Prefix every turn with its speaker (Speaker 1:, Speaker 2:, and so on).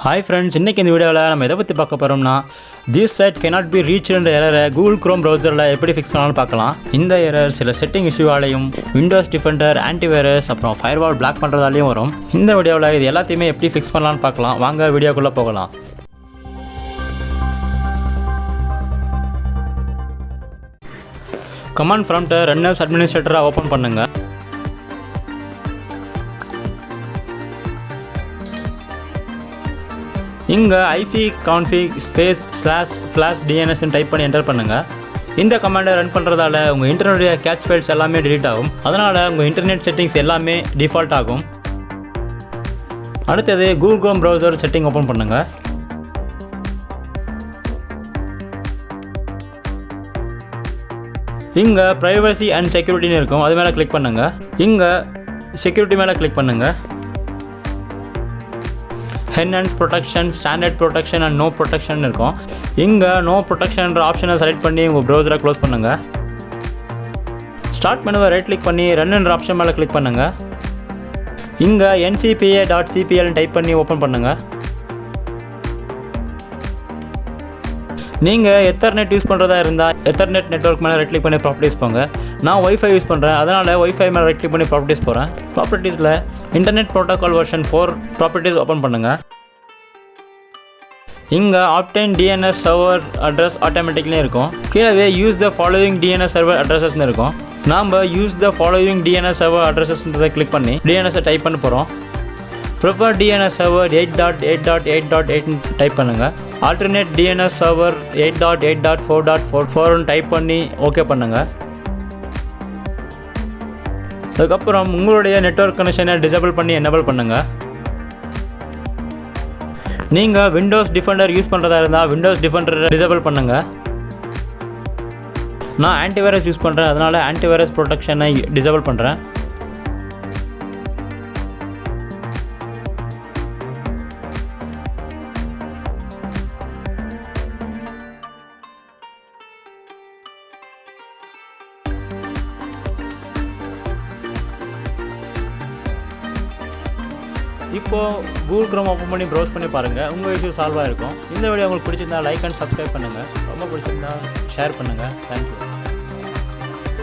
Speaker 1: Hi friends, இன்னைக்கு இந்த வீடியோவில் நம்ம எதை பற்றி பார்க்க போகிறோம்னா this site cannot be reached என்ற எரரை கூகுள் குரோம் ப்ரௌசரில் எப்படி ஃபிக்ஸ் பண்ணலாம்னு பார்க்கலாம். இந்த எரர் சில செட்டிங் இஷ்யூவாலையும் விண்டோஸ் டிஃபெண்டர் ஆன்டிவைரஸ் அப்புறம் ஃபயர்வால் பிளாக் பண்ணுறதாலையும் வரும். இந்த வீடியோவில் இது எல்லாத்தையுமே எப்படி ஃபிக்ஸ் பண்ணலாம்னு பார்க்கலாம். வாங்க வீடியோக்குள்ளே போகலாம். கமாண்ட் ப்ராம்ப்ட்டை ரன்னர்ஸ் அட்மினிஸ்ட்ரேட்டராக ஓப்பன் பண்ணுங்கள். இங்கே ipconfig //flash DNS டைப் பண்ணி என்டர் பண்ணுங்கள். இந்த கமாண்டை ரன் பண்ணுறதால உங்கள் இன்டர்நெட்டுடைய கேட்ச் ஃபைல்ஸ் எல்லாமே டிலீட் ஆகும். அதனால் உங்கள் இன்டர்நெட் செட்டிங்ஸ் எல்லாமே டிஃபால்ட் ஆகும். அடுத்தது Google chrome browser setting open பண்ணுங்கள். இங்கே ப்ரைவசி அண்ட் செக்யூரிட்டின்னு இருக்கும், அது மேலே கிளிக் பண்ணுங்கள். இங்கே செக்யூரிட்டி மேலே கிளிக் பண்ணுங்கள். Enhance protection, standard protection and no protection இருக்கும். இங்கே no protection என்ற ஆப்ஷனை செலக்ட் பண்ணி உங்கள் ப்ரௌசரை க்ளோஸ் பண்ணுங்கள். ஸ்டார்ட் மெனுவை ரைட் கிளிக் பண்ணி ரன் என்ற ஆப்ஷன் மேலே கிளிக் பண்ணுங்கள். இங்கே ncpa.cpl டைப் பண்ணி ஓப்பன் பண்ணுங்கள். நீங்கள் எத்தர்நெட் யூஸ் பண்ணுறதா இருந்தால் எத்தர்நெட் நெட்வொர்க் மேலே ரைட் கிளிக் பண்ணி ப்ராப்பர்ட்டிஸ் போங்க. நான் ஒய்ஃபை யூஸ் பண்ணுறேன், அதனால் ஒய்ஃபை மேலே ரைட் கிளிக் பண்ணி ப்ராப்பர்ட்டிஸ் போகிறேன். ப்ராப்பர்ட்டிஸில் internet protocol version 4 properties open பண்ணுங்கள். இங்கே ஆப்டைன் டிஎன்எஸ் சர்வர் அட்ரஸ் ஆட்டோமேட்டிக்லேயும் இருக்கும். கீழே use the following DNS server அட்ரஸஸ்ன்னு இருக்கும். நாம் use the following DNS server அட்ரஸஸ்ன்றதை கிளிக் பண்ணி டிஎன்எஸை டைப் பண்ண போகிறோம். ப்ரிஃபர் டிஎன்எஸ் சர்வர் 8.8.8.8 டைப் பண்ணுங்கள். ஆல்டர்னேட் டிஎன்எஸ் சர்வர் 8.8.4.4 டைப் பண்ணி ஓகே பண்ணுங்கள். அதுக்கப்புறம் உங்களுடைய நெட்வொர்க் கனெக்ஷனை டிசேபிள் பண்ணி எனேபிள் பண்ணுங்கள். நீங்கள் விண்டோஸ் டிஃபெண்டர் யூஸ் பண்ணுறதா இருந்தால் விண்டோஸ் டிஃபெண்டரை டிசேபிள் பண்ணுங்கள். நான் ஆன்டிவைரஸ் யூஸ் பண்ணுறேன், அதனால் ஆன்டிவைரஸ் ப்ரொடெக்ஷனை டிசேபிள் பண்ணுறேன். இப்போது கூகுள் குரோம் ஓப்பன் பண்ணி ப்ரௌஸ் பண்ணி பாருங்கள், உங்கள் இஷ்யூ சால்வ் ஆகிருக்கும். இந்த வீடியோ உங்களுக்கு பிடிச்சிருந்தா லைக் அண்ட் சப்ஸ்கிரைப் பண்ணுங்கள். ரொம்ப பிடிச்சிருந்தா ஷேர் பண்ணுங்கள். தேங்க்யூ.